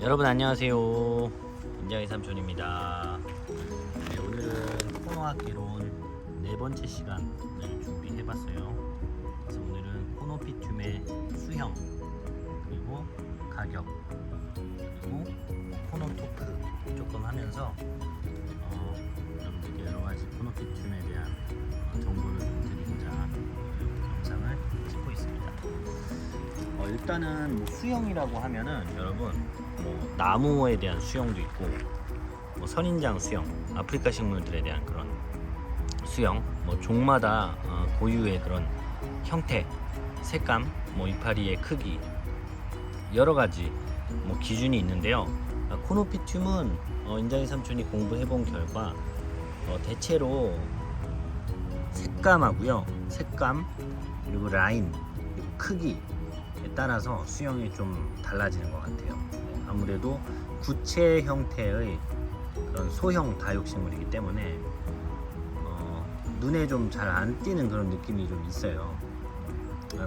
여러분 안녕하세요. 인자의 삼촌입니다. 네, 오늘은 코노학개론 네 번째 시간을 준비해봤어요. 그래서 오늘은 코노피튬의 수형, 그리고 가격, 그리고 코노토크 조금 하면서 여러분들께 여러가지 코노피튬에 대한 정보를 좀 드리고자 영상을 찍고 있습니다. 일단은 뭐 수형이라고 하면은 여러분 뭐 나무에 대한 수형도 있고 뭐 선인장 수형, 아프리카 식물들에 대한 그런 수형, 뭐 종마다 고유의 그런 형태, 색감, 뭐 이파리의 크기 여러 가지 뭐 기준이 있는데요. 코노피튬은 인자이 삼촌이 공부해본 결과 대체로 색감하고요, 색감 그리고 라인 그리고 크기에 따라서 수형이 좀 달라지는 것 같아요. 아무래도 구체 형태의 그런 소형 다육식물이기 때문에 눈에 좀 잘 안 띄는 그런 느낌이 좀 있어요.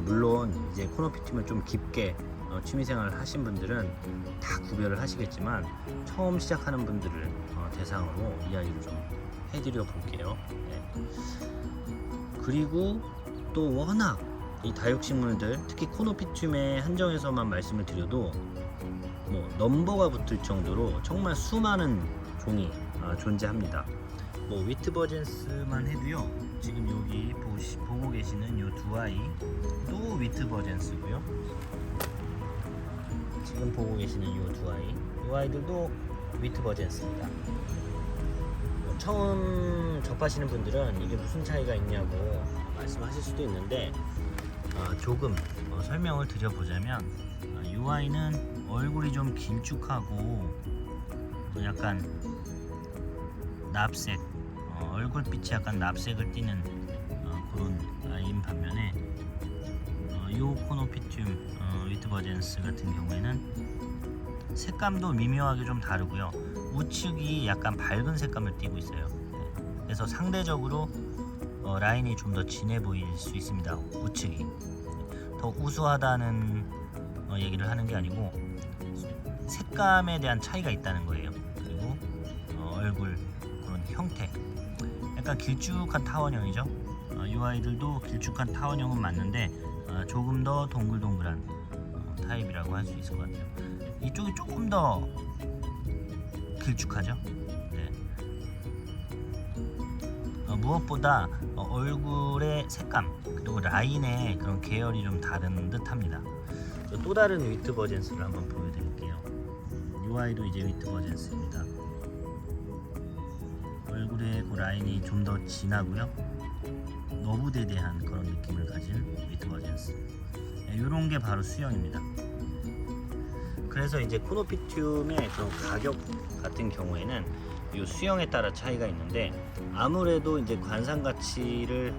물론 이제 코노피튬을 좀 깊게 취미생활을 하신 분들은 다 구별을 하시겠지만 처음 시작하는 분들을 대상으로 이야기를 좀 해드려 볼게요. 네. 그리고 또 워낙 이 다육식물들, 특히 코노피튬에 한정해서만 말씀을 드려도 뭐 넘버가 붙을 정도로 정말 수많은 종이 존재합니다. 뭐 위트버젠스만 해도요, 지금 여기 보고 계시는 이 두 아이도 위트버젠스고요, 지금 보고 계시는 이 두 아이, 이 아이들도 위트버젠스입니다. 처음 접하시는 분들은 이게 무슨 차이가 있냐고 말씀하실 수도 있는데 조금 설명을 드려보자면 이 아이는 얼굴이 좀 길쭉하고 약간 납색, 얼굴빛이 약간 납색을 띠는 그런 아이인 반면에 이 코노피튬 위트버젠스 같은 경우에는 색감도 미묘하게 좀 다르고요, 우측이 약간 밝은 색감을 띠고 있어요. 그래서 상대적으로 라인이 좀 더 진해 보일 수 있습니다. 우측이 더 우수하다는 얘기를 하는 게 아니고 색감에 대한 차이가 있다는 거예요. 그리고 얼굴 그런 형태, 약간 길쭉한 타원형이죠. 이 아이들도 길쭉한 타원형은 맞는데 조금 더 동글동글한 타입이라고 할 수 있을 것 같아요. 이쪽이 조금 더 길쭉하죠. 네. 무엇보다 얼굴의 색감 그리고 라인의 그런 계열이 좀 다른 듯 합니다. 또 다른 위트버젠스를 한번 보여드릴게요. 이 아이도 이제 위트버젠스입니다. 얼굴의 그 라인이 좀 더 진하고요, 너부대대한 그런 느낌을 가진 위트버젠스. 이런 게 바로 수형입니다. 그래서 이제 코노피튬의 그런 가격 같은 경우에는 이 수형에 따라 차이가 있는데, 아무래도 이제 관상 가치를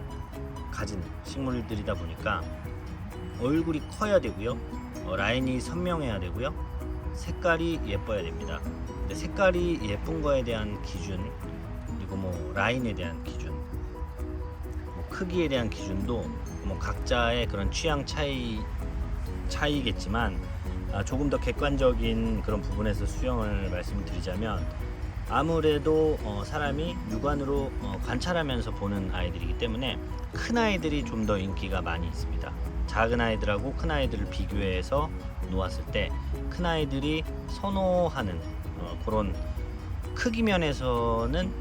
가진 식물들이다 보니까 얼굴이 커야 되고요, 라인이 선명해야 되고요, 색깔이 예뻐야 됩니다. 근데 색깔이 예쁜 거에 대한 기준, 그리고 뭐 라인에 대한 기준, 뭐 크기에 대한 기준도 뭐 각자의 그런 취향 차이겠지만 조금 더 객관적인 그런 부분에서 수형을 말씀드리자면, 아무래도 사람이 육안으로 관찰하면서 보는 아이들이기 때문에 큰 아이들이 좀 더 인기가 많이 있습니다. 작은 아이들하고 큰 아이들을 비교해서 놓았을 때 큰 아이들이 선호하는 그런 크기 면에서는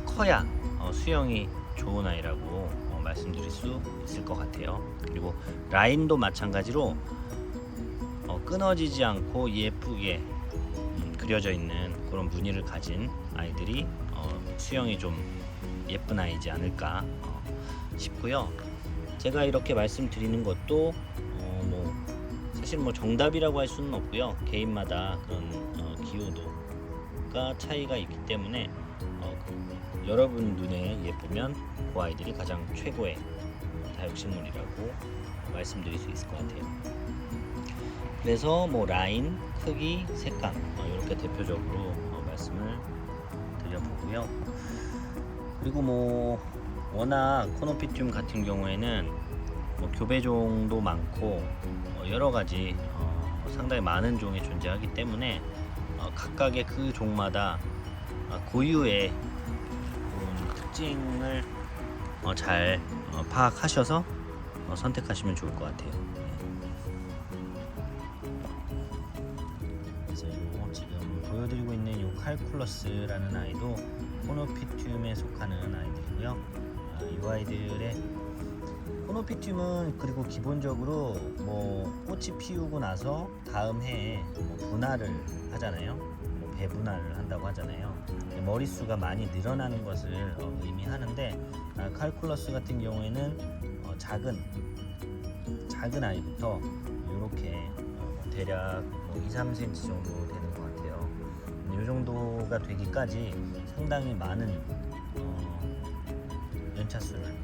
커야 수형이 좋은 아이라고 말씀드릴 수 있을 것 같아요. 그리고 라인도 마찬가지로 끊어지지 않고 예쁘게 그려져 있는 그런 무늬를 가진 아이들이 수형이 좀 예쁜 아이지 않을까 싶고요. 제가 이렇게 말씀드리는 것도 뭐 사실 뭐 정답이라고 할 수는 없고요, 개인마다 그런 기호도가 차이가 있기 때문에 여러분 눈에 예쁘면 그 아이들이 가장 최고의 다육식물이라고 말씀드릴 수 있을 것 같아요. 그래서 뭐 라인, 크기, 색감 이렇게 대표적으로 말씀을 드려보고요. 그리고 뭐 워낙 코노피튬 같은 경우에는 뭐 교배종도 많고 여러 가지 상당히 많은 종이 존재하기 때문에 각각의 그 종마다 고유의 그런 특징을 잘 파악하셔서 선택하시면 좋을 것 같아요. 그래서 지금 보여드리고 있는 요 칼쿨러스라는 아이도 코노피튬에 속하는 아이들이고요. 이 아이들의 코노피튬은 그리고 기본적으로 꽃이 피우고 나서 다음 해에 분화를 하잖아요. 배분화를 한다고 하잖아요. 머릿수가 많이 늘어나는 것을 의미하는데, 칼쿨러스 같은 경우에는 작은 아이부터 이렇게 대략 2-3cm 정도 되는 것 같아요. 이 정도가 되기까지 상당히 많은 연차수를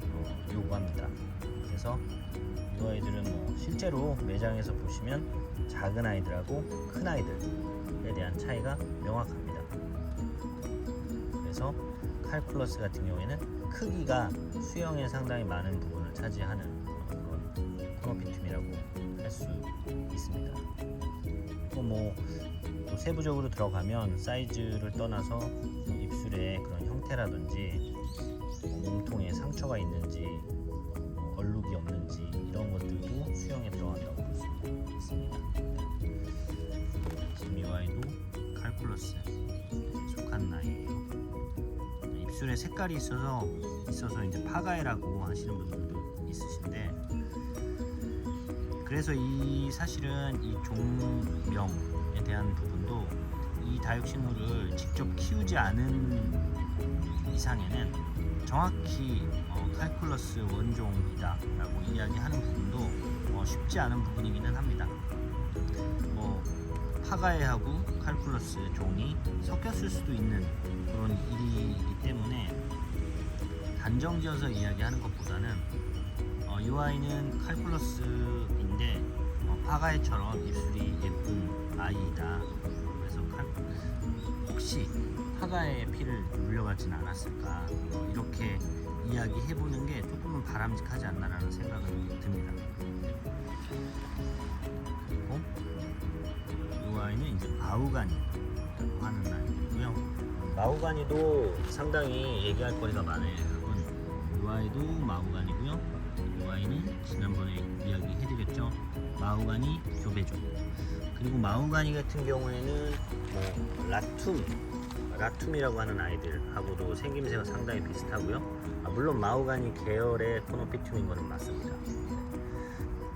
요구합니다. 그래서 이 아이들은 실제로 매장에서 보시면 작은 아이들하고 큰 아이들에 대한 차이가 명확합니다. 그래서 칼쿨러스 같은 경우에는 크기가 수영에 상당히 많은 부분을 차지하는 그런 코노피튬이라고 할 수 있습니다. 또 세부적으로 들어가면 사이즈를 떠나서 입술의 그런 형태라든지 몸통에 상처가 있는지 얼룩이 없는지 이런 것들도 수영에 들어간다고 볼 수 있습니다. 지금 이 아이도 칼쿨러스에 속한 아이예요. 입술에 색깔이 있어서 이제 파가에라고 하시는 분들도 있으신데, 그래서 사실은 이 종명에 대한 부분도 이 다육식물을 직접 키우지 않은 이상에는 정확히 칼쿨러스 원종이다 라고 이야기하는 부분도 쉽지 않은 부분이기는 합니다. 파가에하고 칼쿨러스 종이 섞였을 수도 있는 그런 일이기 때문에 단정지어서 이야기하는 것보다는 이 아이는 칼쿨러스인데 파가에처럼 입술이 예쁜 아이이다. 그래서 혹시 파가에 피를 물려가진 않았을까, 이렇게 이야기해보는 게 조금은 바람직하지 않나라는 생각은 듭니다. 그리고 이 아이는 이제 마우가니라고 하는 아이고요. 마우가니도 상당히 얘기할 거리가 많아요, 여러분. 이 아이도 마우가니고요. 이 아이는 지난번에 이야기해드렸죠. 마우가니 교배종. 그리고 마우가니 같은 경우에는 라툼이라고 하는 아이들하고도 생김새가 상당히 비슷하고요. 물론 마우가니 계열의 코노피튬인 것은 맞습니다.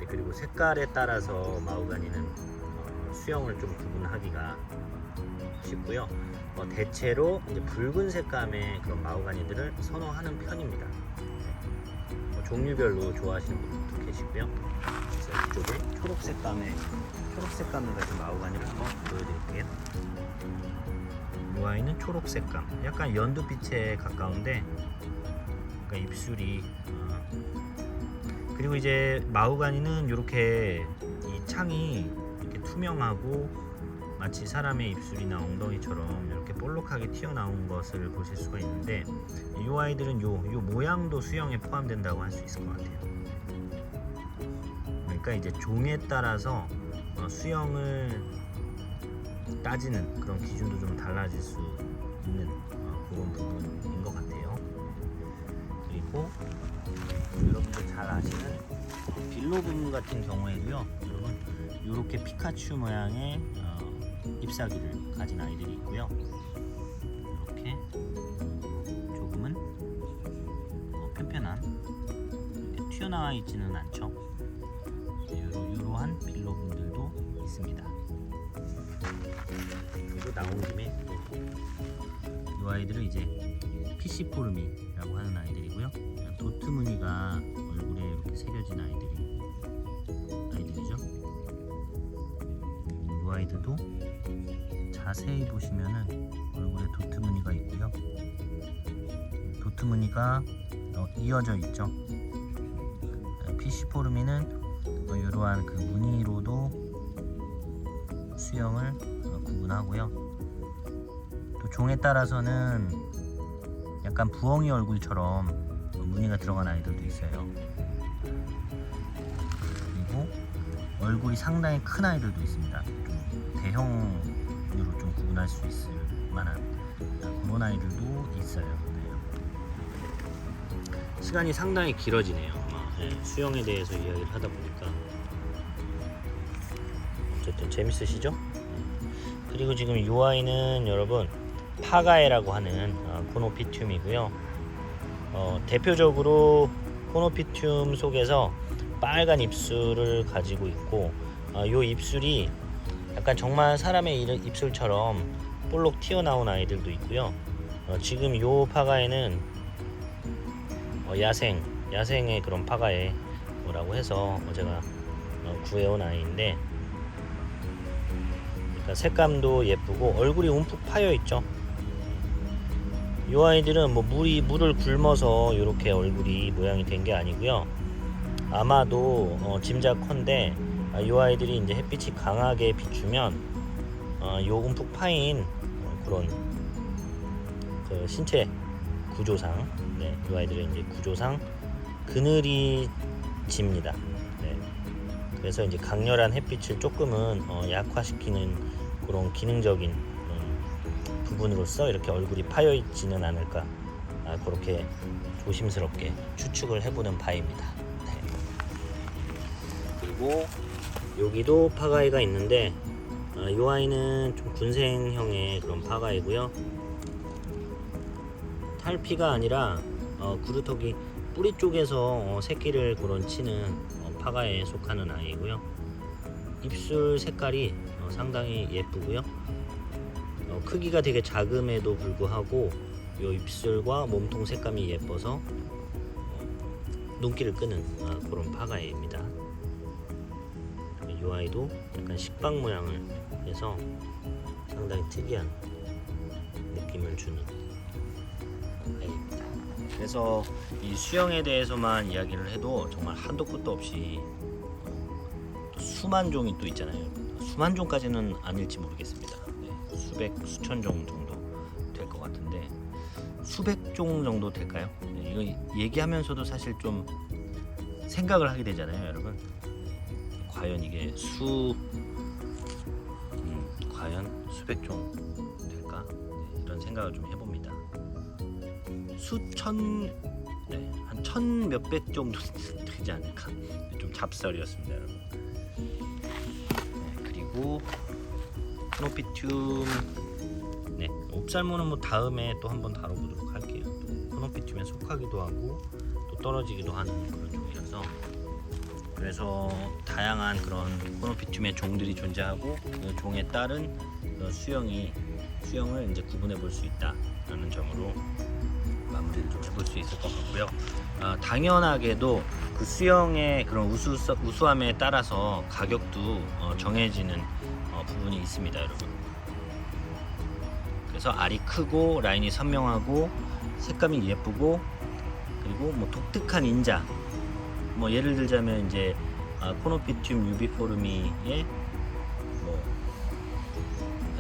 그리고 색깔에 따라서 마우가니는 수영을 좀 구분하기가 쉽고요. 대체로 이제 붉은 색감의 그런 마우가니들을 선호하는 편입니다. 종류별로 좋아하시는 분들도 계시고요. 그래서 이쪽에 초록 색감의 같은 마우가니를 한번 보여드릴게요. 이 아이는 초록 색감, 약간 연두빛에 가까운데, 그러니까 입술이 그리고 마우가니는 이렇게 이 창이 이렇게 투명하고 마치 사람의 입술이나 엉덩이처럼 이렇게 볼록하게 튀어나온 것을 보실 수가 있는데, 이 아이들은 요 모양도 수영에 포함된다고 할 수 있을 것 같아요. 그러니까 이제 종에 따라서 수영을 따지는 그런 기준도 좀 달라질 수 있는 그런 부분인 것 같아요. 그리고 여러분들 잘 아시는 빌로붐 같은 경우에도요, 여러분 이렇게 피카츄 모양의 잎사귀를 가진 아이들이 있고요. 이렇게 조금은 편편한, 이렇게 튀어나와 있지는 않죠. 이러한 빌로붐들도 있습니다. 그리고 나온 김에 이 아이들은 이제 피시포르미라고 하는 아이들이고요. 도트 무늬가 얼굴에 이렇게 새겨진 아이들이죠. 이 아이들도 자세히 보시면은 얼굴에 도트 무늬가 있고요. 도트 무늬가 이어져 있죠. 피시포르미는 이러한 그 무늬로도 수영을 구분하고요. 또 종에 따라서는 약간 부엉이 얼굴처럼 무늬가 들어간 아이들도 있어요. 그리고 얼굴이 상당히 큰 아이들도 있습니다. 대형으로 좀 구분하고 원할 수 있을 만한 그런 아이들도 있어요. 네. 시간이 상당히 길어지네요. 네, 수영에 대해서 이야기를 하다 보니까 어쨌든 재밌으시죠? 그리고 지금 이 아이는 여러분 파가에라고 하는 코노피튬이고요. 대표적으로 코노피튬 속에서 빨간 입술을 가지고 있고 이 입술이 약간 정말 사람의 입술처럼 볼록 튀어나온 아이들도 있고요. 지금 이 파가에는 야생의 그런 파가에라고 해서 제가 구해온 아이인데, 그러니까 색감도 예쁘고 얼굴이 움푹 파여 있죠. 이 아이들은 뭐 물을 굶어서 이렇게 얼굴이 모양이 된 게 아니고요. 아마도 짐작컨대 이 아이들이 이제 햇빛이 강하게 비추면 요 움푹 파인 그런 그 신체 구조상, 이 아이들은 이제 구조상 그늘이 집니다. 그래서 이제 강렬한 햇빛을 조금은 약화시키는 그런 기능적인 부분으로서 이렇게 얼굴이 파여 있지는 않을까, 그렇게 조심스럽게 추측을 해보는 바입니다. 그리고 여기도 파가이가 있는데 이 아이는 좀 군생형의 그런 파가이고요. 탈피가 아니라 구루터기 뿌리 쪽에서 새끼를 그런 치는 파가에 속하는 아이고요. 입술 색깔이 상당히 예쁘고요. 크기가 되게 작음에도 불구하고 이 입술과 몸통 색감이 예뻐서 눈길을 끄는 그런 파가에입니다. 이 아이도 약간 식빵 모양을 해서 상당히 특이한 느낌을 주는 아이입니다. 그래서 이 수영에 대해서만 이야기를 해도 정말 한도 끝도 없이 또 수만 종이 또 있잖아요. 수만 종까지는 아닐지 모르겠습니다. 수천 종 정도 될 것 같은데, 수백 종 정도 될까요? 이거 얘기하면서도 사실 좀 생각을 하게 되잖아요, 여러분. 과연 이게 과연 수백 종 될까? 이런 생각을 좀 해봅니다. 한 천 몇백 정도 되지 않을까? 좀 잡설이었습니다, 여러분. 그리고 코노피튬, 옵살모는 뭐 다음에 또 한번 다뤄보도록 할게요. 또 코노피튬에 속하기도 하고 또 떨어지기도 하는 그런 종이라서, 그래서 다양한 그런 코노피튬의 종들이 존재하고 그 종에 따른 수영을 이제 구분해 볼 수 있다라는 점으로 마무리를 좀 해볼 수 있을 것 같고요. 당연하게도 그 수영의 그런 우수함에 따라서 가격도 정해지는 부분이 있습니다, 여러분. 그래서 알이 크고 라인이 선명하고 색감이 예쁘고, 그리고 뭐 독특한 인자, 뭐 예를 들자면 이제 코노피튬 유비포르미의 뭐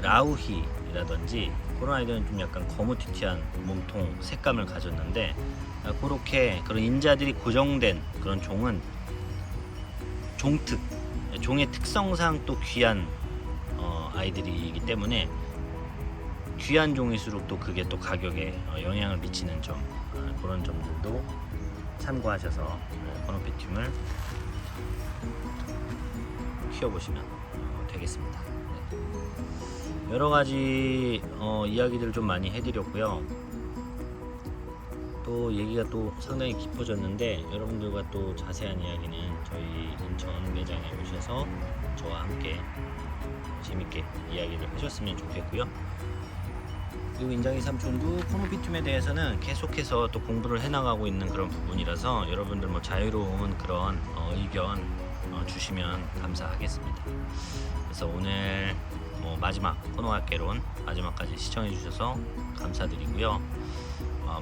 라우히라든지 그런 아이들은 좀 약간 거무튀튀한 몸통 색감을 가졌는데, 그렇게 그런 인자들이 고정된 그런 종은 종의 특성상 또 귀한 아이들이기 때문에 귀한 종일수록 또 그게 또 가격에 영향을 미치는 점, 그런 점들도 참고하셔서 코노피튬을 키워보시면 되겠습니다. 여러가지 이야기들 좀 많이 해드렸고요. 또 얘기가 또 상당히 깊어졌는데, 여러분들과 또 자세한 이야기는 저희 인천 매장에 오셔서 저와 함께 재밌게 이야기를 하셨으면 좋겠고요. 그리고 인장이 삼촌도 코노피튬에 대해서는 계속해서 또 공부를 해나가고 있는 그런 부분이라서 여러분들 뭐 자유로운 그런 의견 주시면 감사하겠습니다. 그래서 오늘 뭐 마지막 코노학개론 마지막까지 시청해 주셔서 감사드리고요.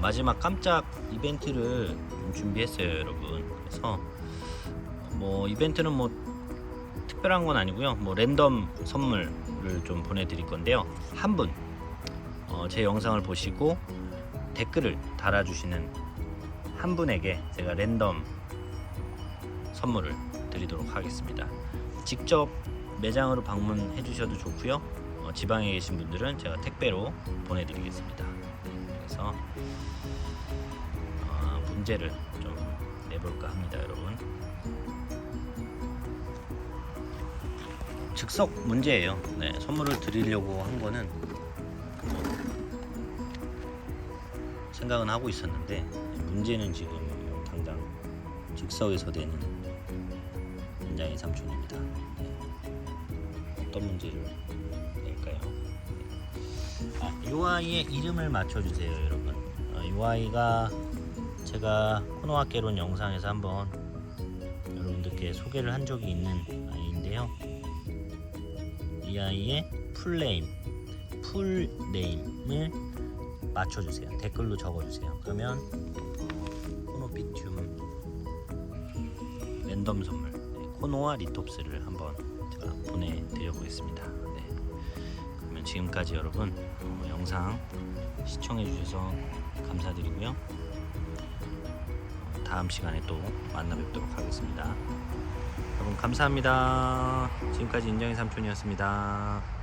마지막 깜짝 이벤트를 좀 준비했어요, 여러분. 그래서 뭐 이벤트는 뭐 특별한 건 아니고요. 뭐 랜덤 선물을 좀 보내드릴 건데요. 한 분 제 영상을 보시고 댓글을 달아주시는 한 분에게 제가 랜덤 선물을 드리도록 하겠습니다. 직접 매장으로 방문해 주셔도 좋고요. 지방에 계신 분들은 제가 택배로 보내드리겠습니다. 그래서 문제를 좀 내볼까 합니다, 여러분. 즉석 문제예요. 네, 선물을 드리려고 한 거는 생각은 하고 있었는데 문제는 지금 당장 즉석에서 되는 인장의 삼촌입니다. 어떤 문제를 낼까요? 이 아이의 이름을 맞춰주세요, 여러분. 이 아이가 제가 코노학개론 영상에서 한번 여러분들께 소개를 한 적이 있는 아이인데요. 이 아이의 풀네임을 맞춰주세요. 댓글로 적어주세요. 그러면 코노피튬 랜덤 선물 코노와 리톱스를 한번 제가 보내드려 보겠습니다. 네. 그러면 지금까지 여러분 영상 시청해 주셔서 감사드리고요. 다음 시간에 또 만나 뵙도록 하겠습니다. 여러분 감사합니다. 지금까지 인정의 삼촌이었습니다.